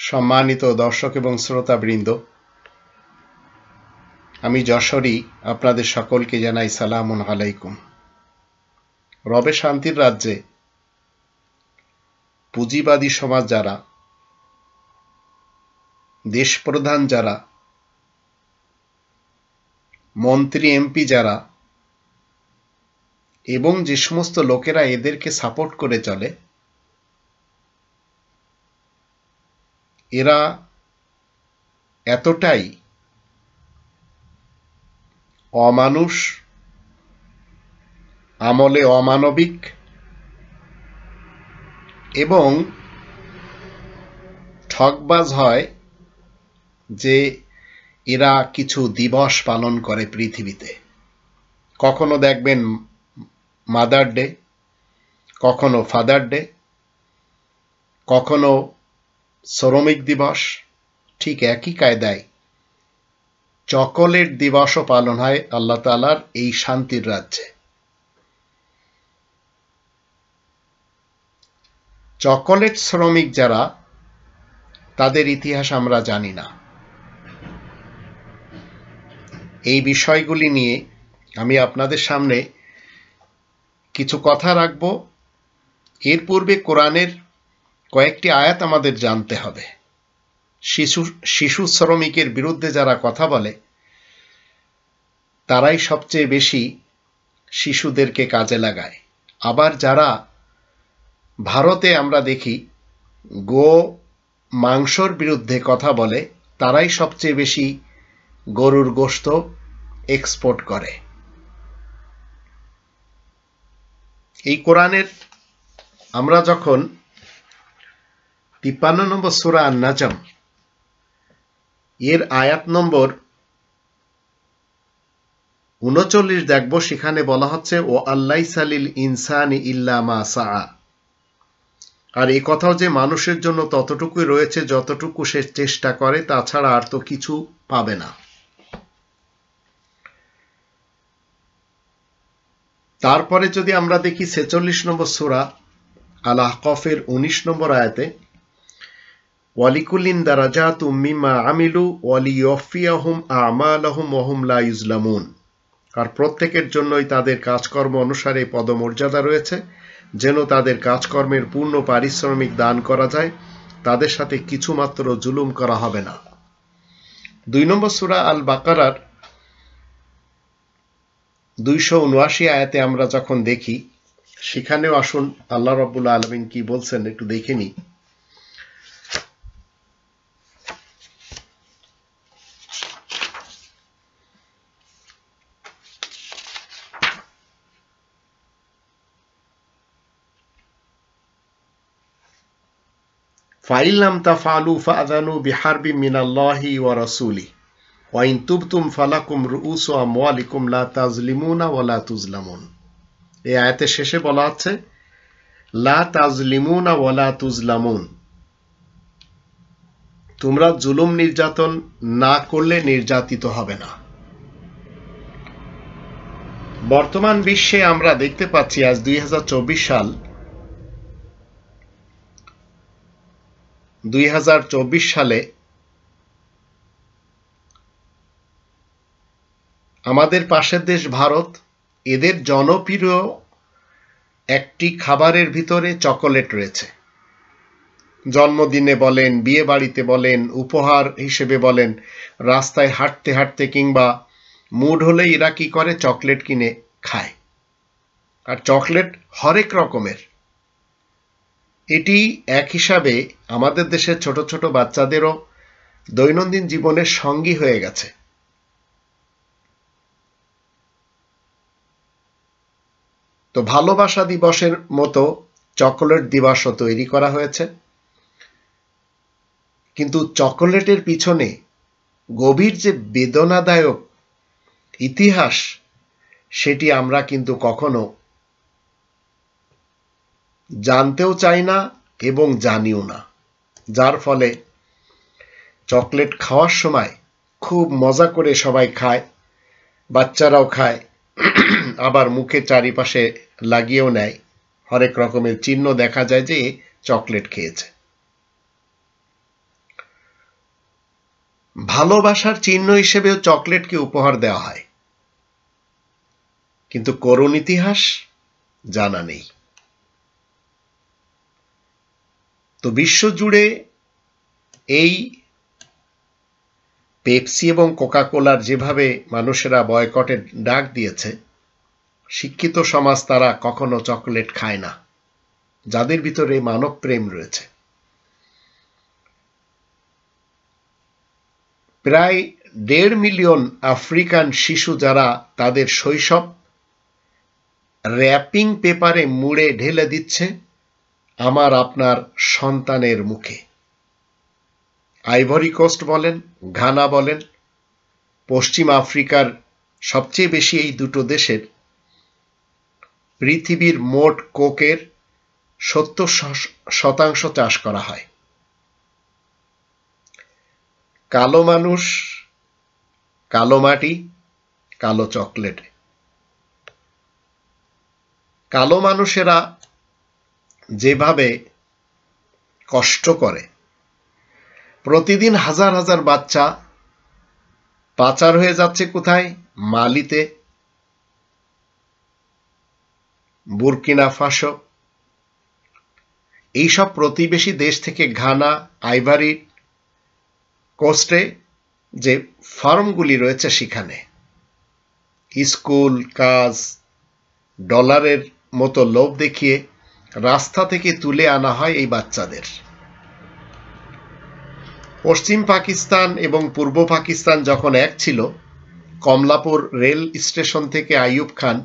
সম্মানিত দর্শক এবং শ্রোতাবৃন্দ, আমি যশোরী আপনাদের সকলকে জানাই সালামুন আলাইকুম। রবে শান্তির রাজ্যে পুঁজিবাদী সমাজ যারা, দেশপ্রধান যারা, মন্ত্রী এমপি যারা এবং যে সমস্ত লোকেরা এদেরকে সাপোর্ট করে চলে, এরা এতটাই অমানুষ, আমলে অমানবিক এবং ঠকবাজ হয় যে এরা কিছু দিবস পালন করে পৃথিবীতে। কখনো দেখবেন মাদার ডে, কখনো ফাদার ডে, কখনো শ্রমিক দিবস। ঠিক একই কায়দায় চকোলেট দিবসও পালন হয় আল্লাহ তাআলার এই শান্তির রাজ্যে। চকোলেট শ্রমিক যারা, তাদের ইতিহাস আমরা জানি না। এই বিষয়গুলি নিয়ে আমি আপনাদের সামনে কিছু কথা রাখব। এর পূর্বে কোরআনের কয়েকটি আয়াত আমাদের জানতে হবে। শিশু শ্রমিকের বিরুদ্ধে যারা কথা বলে, তারাই সবচেয়ে বেশি শিশুদেরকে কাজে লাগায়। আবার যারা ভারতে আমরা দেখি গো মাংসর বিরুদ্ধে কথা বলে, তারাই সবচেয়ে বেশি গরুর গোশত এক্সপোর্ট করে। এই কোরআনের আমরা যখন 53 নম্বর সূরা আন-নাজম এর আয়াত নম্বর 39 দেখব, সেখানে বলা হচ্ছে ও আল্লাইসা লিল ইনসানি ইল্লা মা সাআ। আর এই কথাও যে মানুষের জন্য ততটুকুই রয়েছে যতটুকু সে চেষ্টা করে, তাছাড়া আর তো কিছু পাবে না। তারপরে যদি আমরা দেখি 46 নম্বর সূরা আল আহকাফের 19 নম্বর আয়াতে ওয়ালিকুল্লিন দারাজাতুম মিম্মা আমিলু ওয়ালিয়ুফিয়াহুম আমালাহুম ওয়া হুম লা ইউজলামুন। আর প্রত্যেকের জন্যই তাদের কাজকর্ম অনুসারে পদমর্যাদা রয়েছে, যেন তাদের কাজকর্মের পূর্ণ পারিশ্রমিক দান করা যায়, তাদের সাথে কিছুমাত্র জুলুম করা হবে না। 2 নম্বর সূরা আল বাকারার 279 আয়াতে আমরা যখন দেখি, সেখানেও আসুন আল্লাহ রাব্বুল আলামিন কি বলছেন একটু দেখে নিই। ফাইন লাম তাফআলু ফাআযানু বিহারবিন মিনাল্লাহি ওয়া রাসূলিহি ওয়া ইন তুবতুম ফালাকুম রুউসু আমওয়ালিকুম লা তাজলিমুনা ওয়া লা তুজলামুন। এই আয়াতের শেষে বলা হচ্ছে লা তাজলিমুনা ওয়া লা তুজলামুন, তোমরা জুলুম নির্যাতন না করলে নির্যাতিত হবে না। বর্তমান বিশ্বে আমরা দেখতে পাচ্ছি আজ 2024 সাল, 2024 সালে আমাদের পাশের দেশ ভারত, এদের জনপ্রিয় একটি খাবারের ভিতরে চকোলেট রয়েছে। জন্মদিনে বলেন, বিয়ে বাড়িতে বলেন, উপহার হিসেবে বলেন, রাস্তায় হাঁটতে হাঁটতে কিংবা মুড হলে এরা কি করে, চকলেট কিনে খায়। আর চকলেট হরেক রকমের। এটি এক হিসাবে আমাদের দেশের ছোট ছোট বাচ্চাদেরও দৈনন্দিন জীবনের সঙ্গী হয়ে গেছে। তো ভালোবাসা দিবসের মতো চকোলেট দিবসও তৈরি করা হয়েছে, কিন্তু চকোলেটের পিছনে গভীর যে বেদনাদায়ক ইতিহাস, সেটি আমরা কিন্তু কখনো জানতেও চাই না এবং জানিও না। যার ফলে চকলেট খাওয়ার সময় খুব মজা করে সবাই খায়, বাচ্চারাও খায়, আবার মুখে চারিপাশে লাগিয়েও নেয়। হরেক রকমের চিহ্ন দেখা যায় যে চকলেট খেয়েছে। ভালোবাসার চিহ্ন হিসেবেও চকলেটকে উপহার দেওয়া হয়, কিন্তু করুণ ইতিহাস জানা নেই। তো বিশ্বজুড়ে এই পেপসি এবং কোকা-কোলার যেভাবে মানুষেরা বয়কটের ডাক দিয়েছে, শিক্ষিত সমাজ তারা কখনো চকলেট খায় না, যাদের ভিতরে মানব প্রেম রয়েছে। প্রায় 1.5 মিলিয়ন আফ্রিকান শিশু যারা তাদের শৈশব র্যাপিং পেপারে মুড়ে ঢেলে দিচ্ছে আমার আপনার সন্তানের মুখে। আইভরি কোস্ট বলেন, ঘানা বলেন, পশ্চিম আফ্রিকার সবচেয়ে বেশি এই দুটো দেশের পৃথিবীর মোট কোকের 70% চাষ করা হয়। কালো মানুষ, কালো মাটি, কালো চকলেট। কালো মানুষেরা যেভাবে কষ্ট করে, প্রতিদিন হাজার হাজার বাচ্চা পাচার হয়ে যাচ্ছে কোথায়? মালিতে, বুরকিনা ফাসো, এইসব প্রতিবেশী দেশ থেকে ঘানা, আইভরি কোস্টে যে ফার্মগুলি রয়েছে সেখানে স্কুল, কাজ, ডলারের মতো লোভ দেখিয়ে রাস্তা থেকে তুলে আনা হয় এই বাচ্চাদের। পশ্চিম পাকিস্তান এবং পূর্ব পাকিস্তান যখন এক ছিল, কমলাপুর রেল স্টেশন থেকে আইয়ুব খান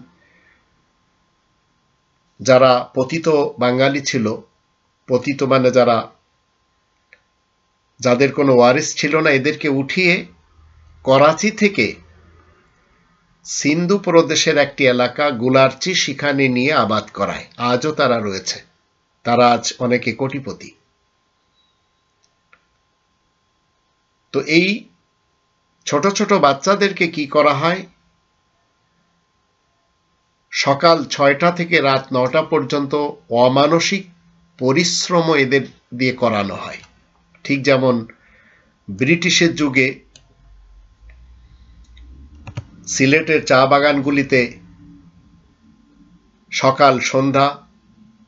যারা পতিত বাঙালি ছিল, পতিত মানে যাদের কোনো ওয়ারিস ছিল না, এদেরকে উঠিয়ে করাচি থেকে সিন্ধু প্রদেশের একটি এলাকা গুলারচি সেখানে নিয়ে আবাদ করায়। আজও তারা রয়েছে, তারা আজ অনেকে কোটিপতি। তো এই ছোট ছোট বাচ্চাদেরকে কি করা হয়? সকাল 6টা থেকে রাত 9টা পর্যন্ত অমানসিক পরিশ্রম এদের দিয়ে করানো হয়। ঠিক যেমন ব্রিটিশের যুগে সিলেটের চা বাগানগুলিতে সকাল সন্ধ্যা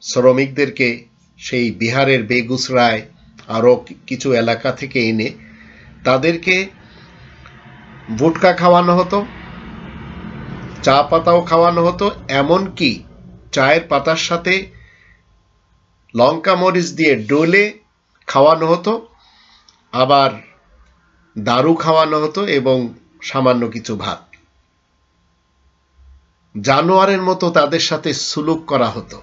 শ্রমিকদেরকে সেই বিহারের বেগুসরায় আরও কিছু এলাকা থেকে এনে তাদেরকে ভুটকা খাওয়ানো হতো, চা পাতাও খাওয়ানো হতো, এমনকি চায়ের পাতার সাথে লঙ্কা মরিচ দিয়ে ডলে খাওয়ানো হতো, আবার দারু খাওয়ানো হতো এবং সামান্য কিছু ভাত। জানোয়ারের মতো তাদের সাথে সুলুক করা হতো।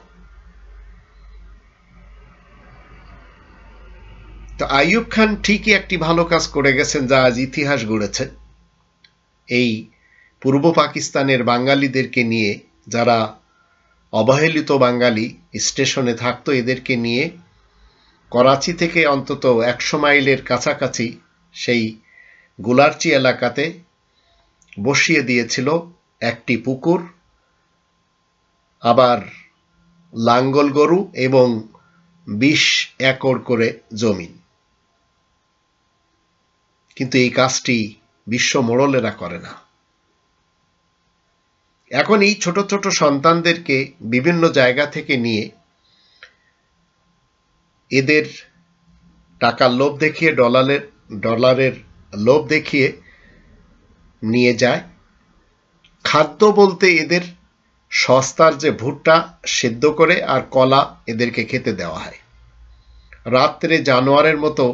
তো আইয়ুব খান ঠিকই একটি ভালো কাজ করে গেছেন, যা আজ ইতিহাস গড়েছে। এই পূর্ব পাকিস্তানের বাঙালিদেরকে নিয়ে, যারা অবহেলিত বাঙালি স্টেশনে থাকতো, এদেরকে নিয়ে করাচি থেকে অন্তত 100 মাইলের কাছাকাছি সেই গুলারচি এলাকাতে বসিয়ে দিয়েছিল একটি পুকুর, আবার লাঙ্গল গরু এবং 20 একর করে জমি। কিন্তু এই কাজটি বিশ্ব মোড়লেরা করে না। এখন এই ছোট ছোট সন্তানদেরকে বিভিন্ন জায়গা থেকে নিয়ে এদের টাকার লোভ দেখিয়ে, ডলারের লোভ দেখিয়ে নিয়ে যায়। খাদ্য বলতে এদের সস্তার যে ভুট্টা সেদ্ধ করে আর কলা এদেরকে খেতে দেওয়া হয়। রাত্রে জানোয়ারের মতো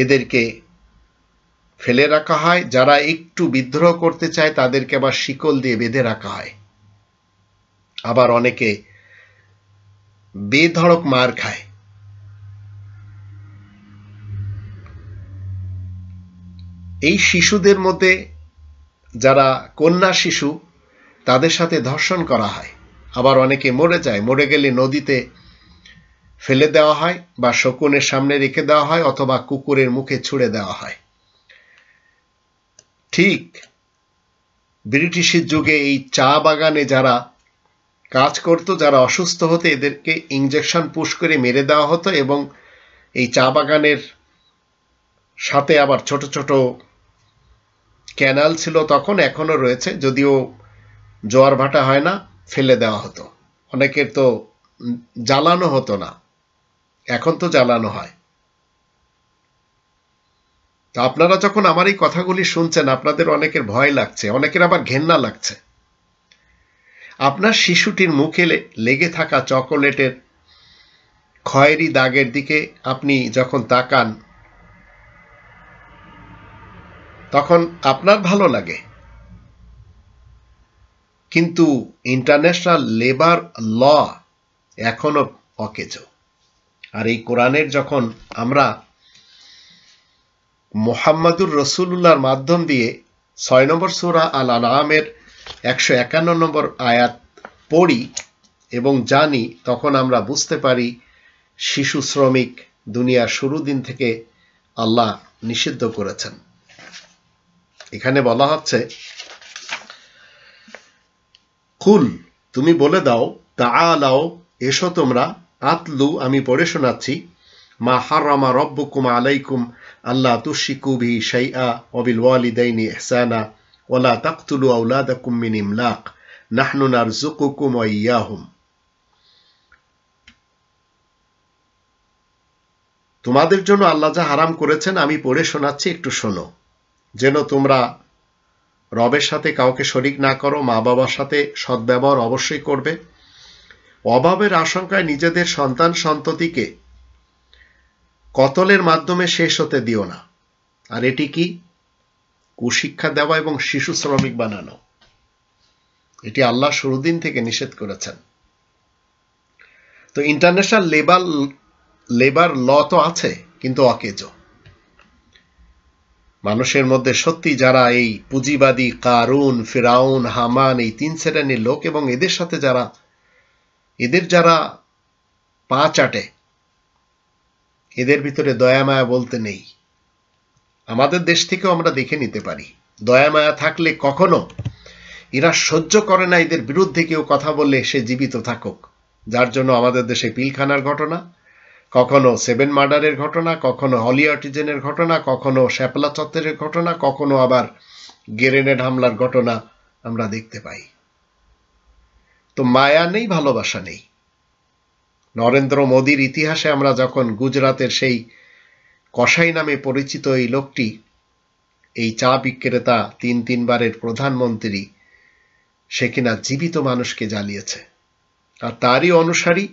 এদেরকে ফেলে রাখা হয়। যারা একটু বিদ্রোহ করতে চায় তাদেরকে আবার শিকল দিয়ে বেঁধে রাখা হয়। আবার অনেকে বেধড়ক মার খায়। এই শিশুদের মধ্যে যারা কন্যা শিশু, তাদের সাথে ধর্ষণ করা হয়। আবার অনেকে মরে যায়, মরে গেলে নদীতে ফেলে দেওয়া হয় বা শকুনের সামনে রেখে দেওয়া হয় অথবা কুকুরের মুখে ছুঁড়ে দেওয়া হয়। ঠিক ব্রিটিশের যুগে এই চা বাগানে যারা কাজ করত, যারা অসুস্থ হতো, এদেরকে ইঞ্জেকশন পুশ করে মেরে দেওয়া হতো এবং এই চা বাগানের সাথে আবার ছোট ছোট ক্যানাল ছিল তখন, এখনো রয়েছে, যদিও জোয়ার ভাটা হয় না, ফেলে দেওয়া হতো। অনেকের তো জ্বালানো হতো না, এখন তো জ্বালানো হয়। তো আপনারা যখন আমার এই কথাগুলি শুনছেন, আপনাদের অনেকের ভয় লাগছে, অনেকের আবার ঘেন্না লাগছে। আপনার শিশুটির মুখে লেগে থাকা চকোলেটের খয়েরি দাগের দিকে আপনি যখন তাকান, তখন আপনার ভালো লাগে, কিন্তু ইন্টারন্যাশনাল লেবার ল এখনো অকেজো। আর এই কোরআনের যখন আমরা মুহাম্মাদুর রাসূলুল্লাহর মাধ্যম দিয়ে 6 নম্বর সূরা আল আনআমের 151 নম্বর আয়াত পড়ি এবং জানি, তখন আমরা বুঝতে পারি শিশু শ্রমিক দুনিয়ার শুরু দিন থেকে আল্লাহ নিষিদ্ধ করেছেন। এখানে বলা হচ্ছে, কুল, তুমি বলে দাও, তাআলাও, এসো তোমরা, আতলু, আমি পড়ে শোনাচ্ছি, মা হারামা রব্বুকুম আলাইকুম আল্লা তুশরিকু বিহি শাইআ ওয়া বিল ওয়ালিদাইনি ইহসানা ওয়া লা তাকতুলু আওলাদাকুম মিন ইমলাক নাহনু নারযুকুকুম ওয়া ইয়্যাহুম। তোমাদের জন্য আল্লাহ যা হারাম করেছেন আমি পড়ে শোনাচ্ছি, একটু শোনো, যেন তোমরা রবের সাথে কাউকে শরিক না করো, মা বাবার সাথে সদ্ব্যবহার অবশ্যই করবে, অভাবের আশঙ্কায় নিজেদের সন্তান সন্ততিকে কতলের মাধ্যমে শেষ হতে দিও না। আর এটি কি? কুশিক্ষা দেওয়া এবং শিশু শ্রমিক বানানো। এটি আল্লাহ শুরুদিন থেকে নিষেধ করেছেন। তো ইন্টারন্যাশনাল লেবার ল তো আছে, কিন্তু অকেজো। মানুষের মধ্যে সত্যি যারা এই পুঁজিবাদী কারুন, ফিরাউন, হামান, এই 3 শ্রেণীর লোক এবং এদের সাথে যারা পা চাটে, এদের ভিতরে দয়া মায়া বলতে নেই। আমাদের দেশ থেকেও আমরা দেখে নিতে পারি, দয়া মায়া থাকলে কখনো এরা সহ্য করে না এদের বিরুদ্ধে কেউ কথা বললে সে জীবিত থাকুক। যার জন্য আমাদের দেশে পিলখানার ঘটনা, কখনো 7 মার্ডারের ঘটনা, কখনো হলি আর্টিজেনের ঘটনা, কখনো শ্যাপলা চত্বরের ঘটনা, কখনো আবার গ্রেনেড হামলার ঘটনা আমরা দেখতে পাই। তো মায়া নেই, ভালোবাসা নেই। নরেন্দ্র মোদীর ইতিহাসে আমরা যখন গুজরাতের সেই কসাই নামে পরিচিত এই লোকটি, এই চা বিক্রেতা, 3 বারের প্রধানমন্ত্রী, সে কিনা জীবিত মানুষকে জ্বালিয়েছে, আর তারই অনুসারী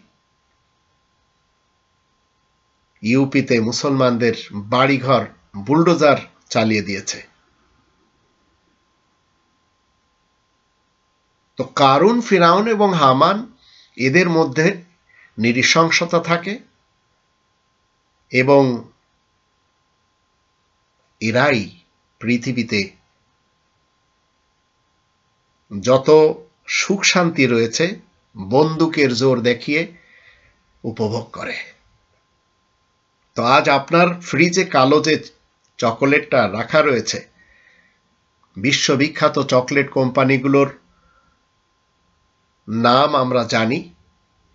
ইউপিতে মুসলমানদের বাড়িঘর বুলডোজার চালিয়ে দিয়েছে। তো কারুন, ফিরাউন এবং হামান, এদের মধ্যে নৃশংসতা থাকে এবং এরাই পৃথিবীতে যত সুখ শান্তি রয়েছে বন্দুকের জোর দেখিয়ে উপভোগ করে। তো আজ আপনার ফ্রিজে কালো যে চকোলেটটা রাখা রয়েছে, বিশ্ববিখ্যাত চকলেট কোম্পানিগুলোর নাম আমরা জানি,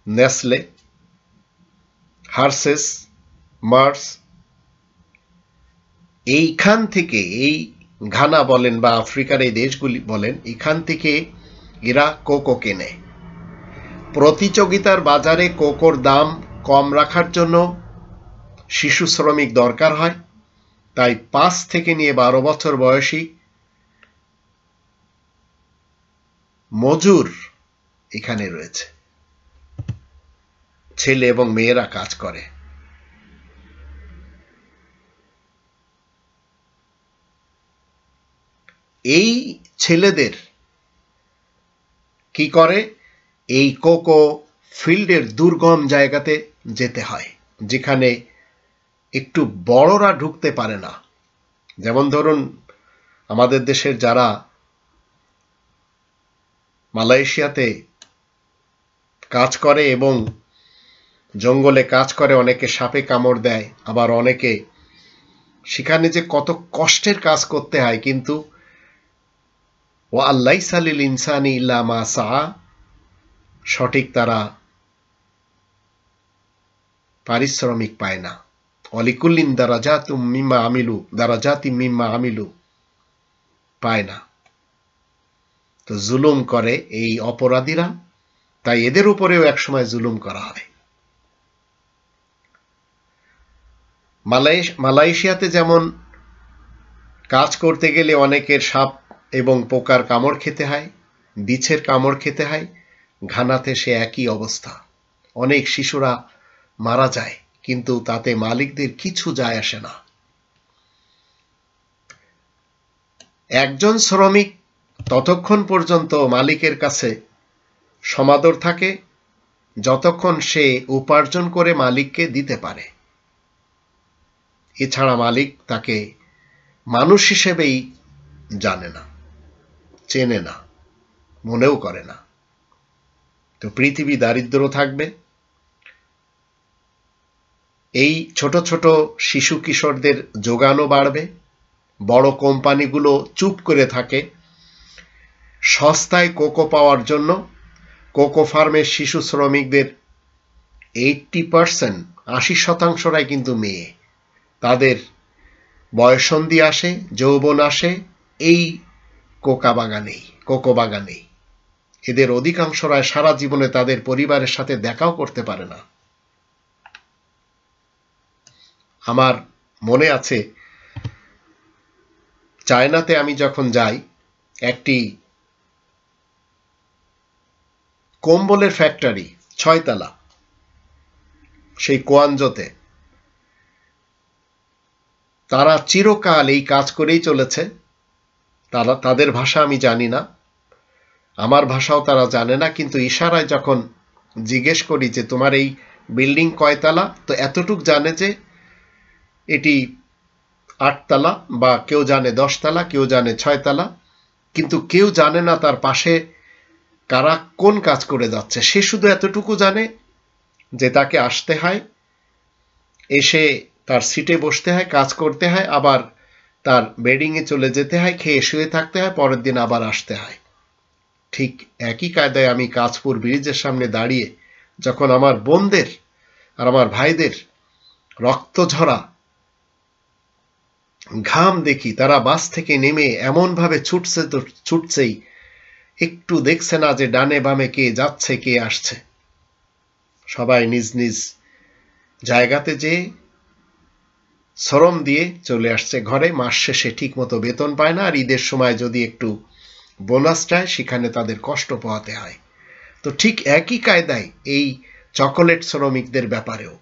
নেসলে, হার্শেস, মার্স। এইখান থেকে, এই ঘানা বলেন বা আফ্রিকার এই দেশগুলি বলেন, এখান থেকে এরা কোকো কেনে। প্রতিযোগিতার বাজারে কোকোর দাম কম রাখার জন্য শিশু শ্রমিক দরকার হয়, তাই 5 থেকে নিয়ে 12 বছর বয়সী মজুর এখানে রয়েছে, ছেলে এবং মেয়েরা কাজ করে। এই ছেলেদের কি করে, এই কোকো ফিল্ডের দুর্গম জায়গাতে যেতে হয়, যেখানে একটু বড়রা ঢুকতে পারে না। যেমন ধরুন, আমাদের দেশের যারা মালয়েশিয়াতে কাজ করে এবং জঙ্গলে কাজ করে, অনেকে সাপে কামড় দেয়, আবার অনেকে সেখানে যে কত কষ্টের কাজ করতে হয়, কিন্তু ওয়া লাইসা লিল ইনসানি ইল্লা মা সাআ, সঠিক তারা পারিশ্রমিক পায় না, ওয়ালিকুল্লিন দারাজাতুম মিম্মা আমিলু পায় না। তো জুলুম করে এই অপরাধীরা, তাই এদের উপরেও একসময় জুলুম করা হয়। মালয়েশিয়াতে যেমন কাজ করতে গেলে অনেকের সাপ এবং পোকার কামড় খেতে হয়, বিছের কামড় খেতে হয়, ঘানাতে সে একই অবস্থা। অনেক শিশুরা মারা যায়, কিন্তু তাতে মালিকদের কিছু যায় আসে না। একজন শ্রমিক ততক্ষণ পর্যন্ত মালিকের কাছে সমাদর থাকে যতক্ষণ সে উপার্জন করে মালিককে দিতে পারে। এছাড়া মালিক তাকে মানুষ হিসেবেই জানে না, চেনে না, মনেও করে না। তো পৃথিবী দারিদ্র থাকবে। এই ছোট ছোট শিশু কিশোরদের যোগানও বাড়বে। বড় কোম্পানিগুলো চুপ করে থাকে সস্তায় কোকো পাওয়ার জন্য। কোকো ফার্মের শিশু শ্রমিকদের 80% কিন্তু মেয়ে। তাদের বয়ঃসন্ধি আসে, যৌবন আসে এই কোকো বাগানেই। এদের অধিকাংশরাই সারা জীবনে তাদের পরিবারের সাথে দেখাও করতে পারে না। আমার মনে আছে, চায়নাতে আমি যখন যাই, একটি কম্বলের ফ্যাক্টরি 6 তলা, সেই কোয়ানজোতে। তারা চিরকাল এই কাজ করেই চলেছে। তাদের ভাষা আমি জানি না, আমার ভাষাও তারা জানে না, কিন্তু ইশারায় যখন জিজ্ঞেস করি যে তোমার এই বিল্ডিং কয়তলা, তো এতটুক জানে যে এটি 8 তলা, বা কেউ জানে 10 তলা, কেউ জানে 6 তলা, কিন্তু কেউ জানে না তার পাশে কারা কোন কাজ করে যাচ্ছে। সে শুধু এতটুকু জানে যে তাকে আসতে হয়, এসে তার সিটে বসতে হয়, কাজ করতে হয়, আবার তার বেডিংয়ে চলে যেতে হয়, খেয়ে শুয়ে থাকতে হয়, পরের দিন আবার আসতে হয়। ঠিক একই কায়দায় আমি কাঁচপুর ব্রিজের সামনে দাঁড়িয়ে যখন আমার বোনদের আর আমার ভাইদের রক্ত ঝরা ঘাম দেখি, তারা বাস থেকে নেমে এমনভাবে ছুটছেই, একটু দেখছে না যে ডানে বামে কে যাচ্ছে কে আসছে। সবাই নিজ নিজ জায়গাতে যে শ্রম দিয়ে চলে আসছে ঘরে। মাস শেষে ঠিক মতো বেতন পায় না, আর ঈদের সময় যদি একটু বোনাস চায় সেখানে তাদের কষ্ট পোহাতে হয়। তো ঠিক একই কায়দায় এই চকোলেট শ্রমিকদের ব্যাপারেও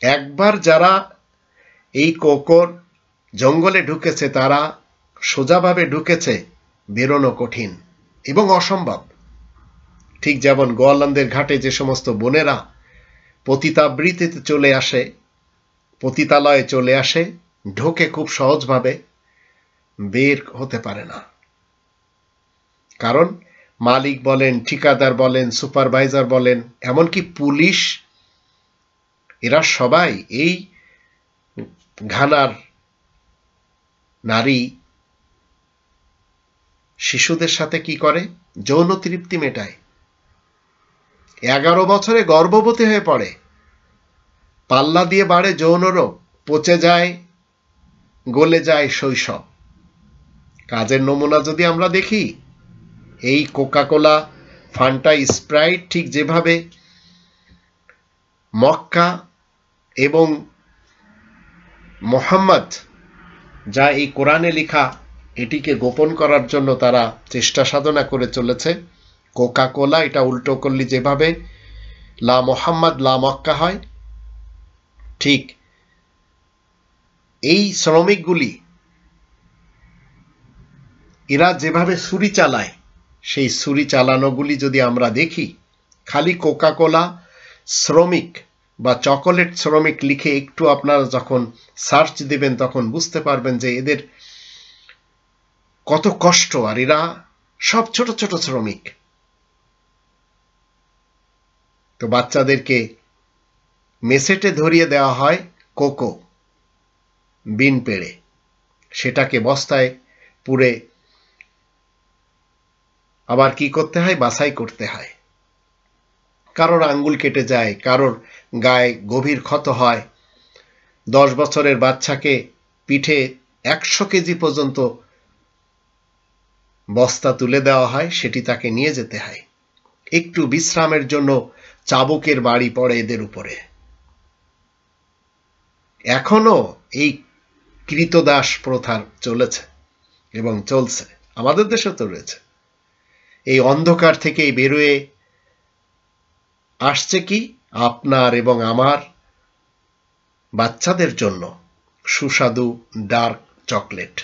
একবার যারা এই কোকোর জঙ্গলে ঢুকেছে, তারা সোজাভাবে ঢুকেছে, বেরোনো কঠিন এবং অসম্ভব। ঠিক যেমন গোয়ালন্দের ঘাটে যে সমস্ত বোনেরা পতিতাবৃত্তিতে চলে আসে, পতিতালয়ে চলে আসে, ঢোকে খুব সহজভাবে, বের হতে পারে না। কারণ মালিক বলেন, ঠিকাদার বলেন, সুপারভাইজার বলেন, এমনকি পুলিশ, এরা সবাই এই ঘানার নারী শিশুদের সাথে কি করে? যৌন তৃপ্তি মেটায়। 11 বছরে গর্ভবতী হয়ে পড়ে, পাল্লা দিয়ে বাড়ে যৌন রোগ, পচে যায়, গলে যায় শৈশব। কাজের নমুনা যদি আমরা দেখি, এই কোকাকোলা, ফান্টা, স্প্রাইট ঠিক যেভাবে মক্কা এবং মোহাম্মদ যা এই কোরআনে লেখা এটিকে গোপন করার জন্য তারা চেষ্টা সাধনা করে চলেছে, কোকাকোলা এটা উল্টো করলে যেভাবে লা মোহাম্মদ লা মক্কা হয়, ঠিক এই শ্রমিকগুলি এরা যেভাবে ছুরি চালায়, সেই ছুরি চালানোগুলি যদি আমরা দেখি, খালি কোকাকোলা শ্রমিক বা চকোলেট শ্রমিক লিখে একটু আপনারা যখন সার্চ দিবেন, তখন বুঝতে পারবেন যে এদের কত কষ্ট। আর এরা সব ছোট ছোট শ্রমিক। তো বাচ্চাদেরকে মেসেটে ধরিয়ে দেওয়া হয় কোকো বিন পেড়ে, সেটাকে বস্তায় পুরে আবার কি করতে হয়? বাছাই করতে হয়। কারোর আঙ্গুল কেটে যায়, কারোর গায়ে গভীর ক্ষত হয়, 10 বছরের বাচ্চাকে পিঠে 100 কেজি পর্যন্ত বস্তা তুলে দেওয়া হয়, সেটি তাকে নিয়ে যেতে হয়। একটু বিশ্রামের জন্য চাবুকের বাড়ি পড়ে এদের উপরে। এখনো এই কৃতদাস প্রথা চলেছে এবং চলছে, আমাদের দেশে তো রয়েছে। এই অন্ধকার থেকে বেরোয় আসছে কি আপনার এবং আমার বাচ্চাদের জন্য সুস্বাদু ডার্ক চকলেট।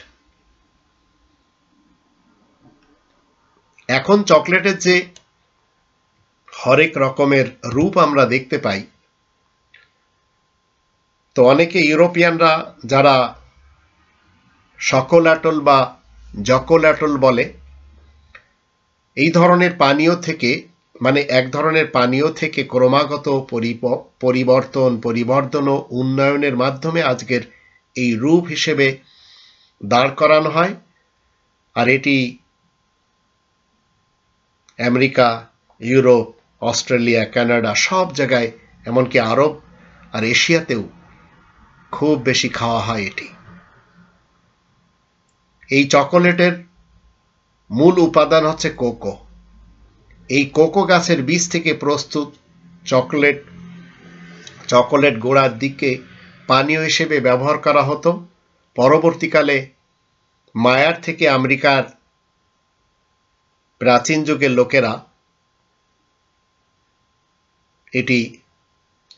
এখন চকলেটের যে হরেক রকমের রূপ আমরা দেখতে পাই, তো অনেকে ইউরোপিয়ানরা যারা সকোল্যাটল বা জকোল্যাটল বলে, এই ধরনের পানীয় থেকে, মানে এক ধরনের পানীয় থেকে ক্রমাগত পরিবর্ধন ও উন্নয়নের মাধ্যমে আজকের এই রূপ হিসেবে দাঁড় করানো হয়। আর এটি আমেরিকা, ইউরোপ, অস্ট্রেলিয়া, কানাডা সব জায়গায়, এমনকি আরব আর এশিয়াতেও খুব বেশি খাওয়া হয় এটি। এই চকোলেটের মূল উপাদান হচ্ছে কোকো। এই কোকো গাছের বীজ থেকে প্রস্তুত চকোলেট গোড়ার দিকে পানীয় হিসেবে ব্যবহার করা হতো। পরবর্তীকালে মায়ার থেকে আমেরিকার প্রাচীন যুগের লোকেরা এটি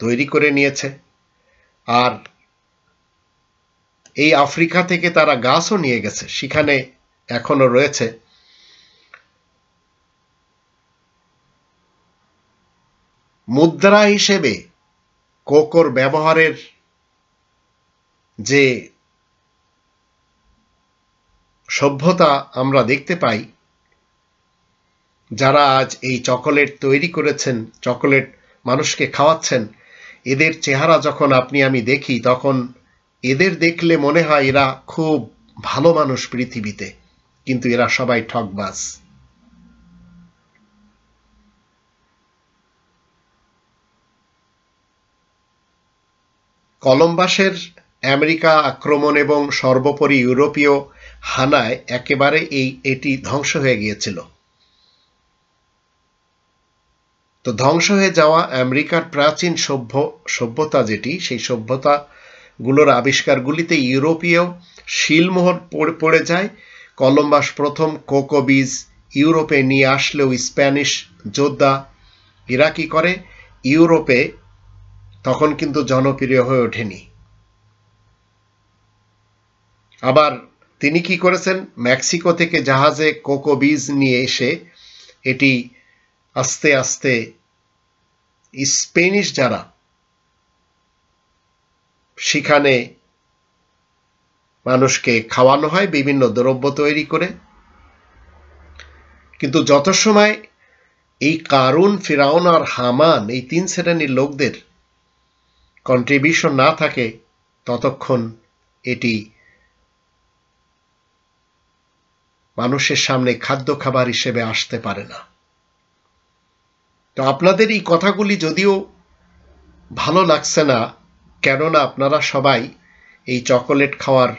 তৈরি করে নিয়েছে। আর এই আফ্রিকা থেকে তারা গাছও নিয়ে গেছে, সেখানে এখনো রয়েছে। মুদ্রা হিসেবে কোকোর ব্যবহারের যে সভ্যতা আমরা দেখতে পাই, যারা আজ এই চকোলেট তৈরি করেছেন, চকোলেট মানুষকে খাওয়াচ্ছেন, এদের চেহারা যখন আপনি আমি দেখি, তখন এদের দেখলে মনে হয় এরা খুব ভালো মানুষ পৃথিবীতে, কিন্তু এরা সবাই ঠকবাজ। কলম্বাসের আমেরিকা আক্রমণ এবং সর্বোপরি ইউরোপীয় হানায় একেবারে এটি ধ্বংস হয়ে গিয়েছিল। তো ধ্বংস হয়ে যাওয়া আমেরিকার প্রাচীন সভ্যতা যেটি, সেই সভ্যতাগুলোর আবিষ্কারগুলিতে ইউরোপীয় শিলমোহর পড়ে যায়। কলম্বাস প্রথম কোকো বীজ ইউরোপে নিয়ে আসলেও স্প্যানিশ যোদ্ধা এরা কি করে, ইউরোপে তখন কিন্তু জনপ্রিয় হয়ে ওঠেনি। আবার তিনি কি করেছেন, মেক্সিকো থেকে জাহাজে কোকো বীজ নিয়ে এসে এটি আস্তে আস্তে স্পেনিশ যারা, সেখানে মানুষকে খাওয়ানো হয় বিভিন্ন দ্রব্য তৈরি করে। কিন্তু যত সময় এই কারুন, ফিরাউন আর হামান, এই 3 শ্রেণীর লোকদের কন্ট্রিবিউশন না থাকে, ততক্ষণ এটি মানুষের সামনে খাদ্য খাবার হিসেবে আসতে পারে না। তো আপনাদের এই কথাগুলি যদিও ভালো লাগছে না, কেননা আপনারা সবাই এই চকোলেট খাওয়ার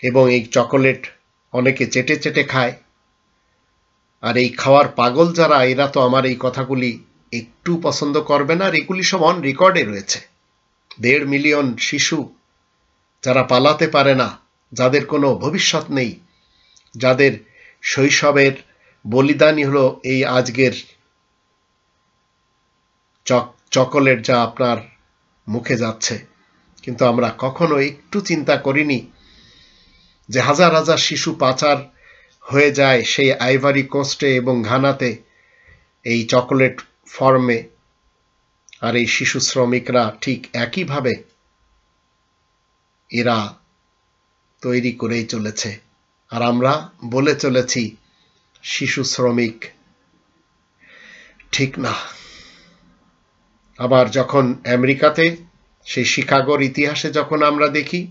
এবং এই চকোলেট অনেকে চেটে চেটে খায়, আর এই খাওয়ার পাগল যারা, এরা তো আমার এই কথাগুলি একটু পছন্দ করবে না। আর এগুলি সব অন রেকর্ডে রয়েছে। 1.5 মিলিয়ন শিশু যারা পালাতে পারে না, যাদের কোনো ভবিষ্যৎ নেই, যাদের শৈশবের বলিদানই হলো এই আজকের চকোলেট যা আপনার মুখে যাচ্ছে। কিন্তু আমরা কখনো একটু চিন্তা করিনি যে হাজার হাজার শিশু পাচার হয়ে যায় সেই আইভারি কোস্টে এবং ঘানাতে এই চকোলেট ফর্মে, আর এই শিশু শ্রমিকরা ঠিক একইভাবে এরা তৈরি করেই চলেছে। আর আমরা বলে চলেছি শিশু শ্রমিক ঠিক না। আবার যখন আমেরিকাতে সেই শিকাগোর ইতিহাসে যখন আমরা দেখি,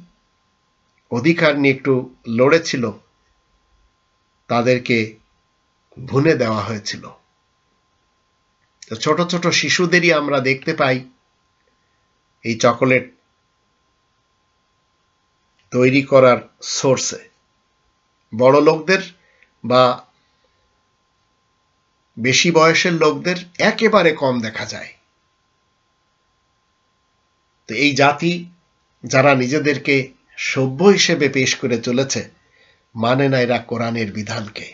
অধিকার নিয়ে একটু লড়েছিল, তাদেরকে ভুনে দেওয়া হয়েছিল। তো ছোট ছোট শিশুদেরই আমরা দেখতে পাই এই চকোলেট তৈরি করার সোর্সে। বড় লোকদের বা বেশি বয়সের লোকদের একেবারে কম দেখা যায়। তো এই জাতি যারা নিজেদেরকে সভ্য হিসেবে পেশ করে চলেছে, মানে না এরা কোরআনের বিধানকে।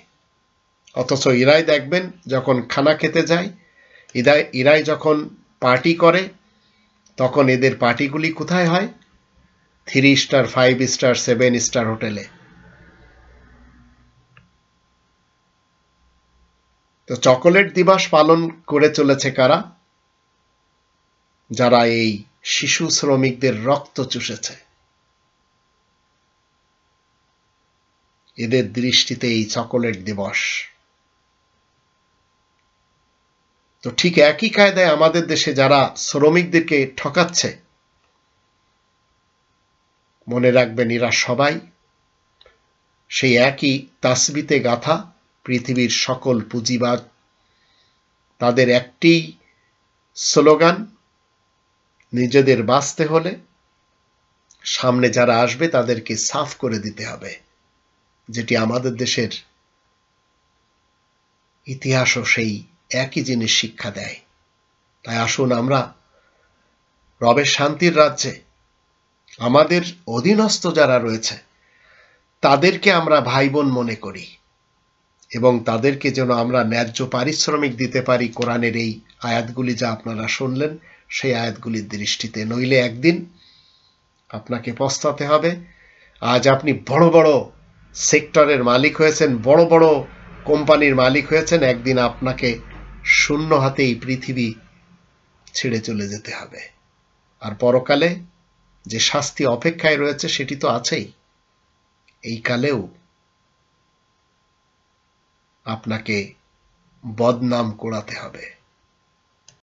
অথচ এরাই দেখবেন যখন খানা খেতে যায়, এরাই যখন পার্টি করে, তখন এদের পার্টিগুলি কোথায় হয়? 3 স্টার, 5 স্টার, 7 স্টার হোটেলে। তো চকোলেট দিবস পালন করে চলেছে কারা? যারা এই শিশু শ্রমিকদের রক্ত চুষেছে। এদের দৃষ্টিতে এই চকোলেট দিবস। তো ঠিক একই কায়দায় আমাদের দেশে যারা শ্রমিকদেরকে ঠকাচ্ছে, মনে রাখবেন এরা সবাই সেই একই তাসবিতে গাথা পৃথিবীর সকল পুঁজিবাদ। তাদের একটি স্লোগান, নিজেদের বাঁচতে হলে সামনে যারা আসবে তাদেরকে সাফ করে দিতে হবে, যেটি আমাদের দেশের ইতিহাসও সেই একই জিনিস শিক্ষা দেয়। তাই আসুন আমরা রবের শান্তির রাজ্যে আমাদের অধীনস্থ যারা রয়েছে তাদেরকে আমরা ভাই বোন মনে করি, এবং তাদেরকে যেন আমরা ন্যায্য পারিশ্রমিক দিতে পারি কোরআনের এই আয়াতগুলি যা আপনারা শুনলেন সেই আয়াতগুলির দৃষ্টিতে। নইলে একদিন আপনাকে পস্তাতে হবে। আজ আপনি বড় বড় সেক্টরের মালিক হয়েছেন, বড় বড় কোম্পানির মালিক হয়েছেন, একদিন আপনাকে শূন্য হাতে এই পৃথিবী ছেড়ে চলে যেতে হবে। আর পরকালে যে শাস্তি অপেক্ষায় রয়েছে সেটি তো আছেই, এই কালেও আপনাকে বদনাম কুড়াতে হবে।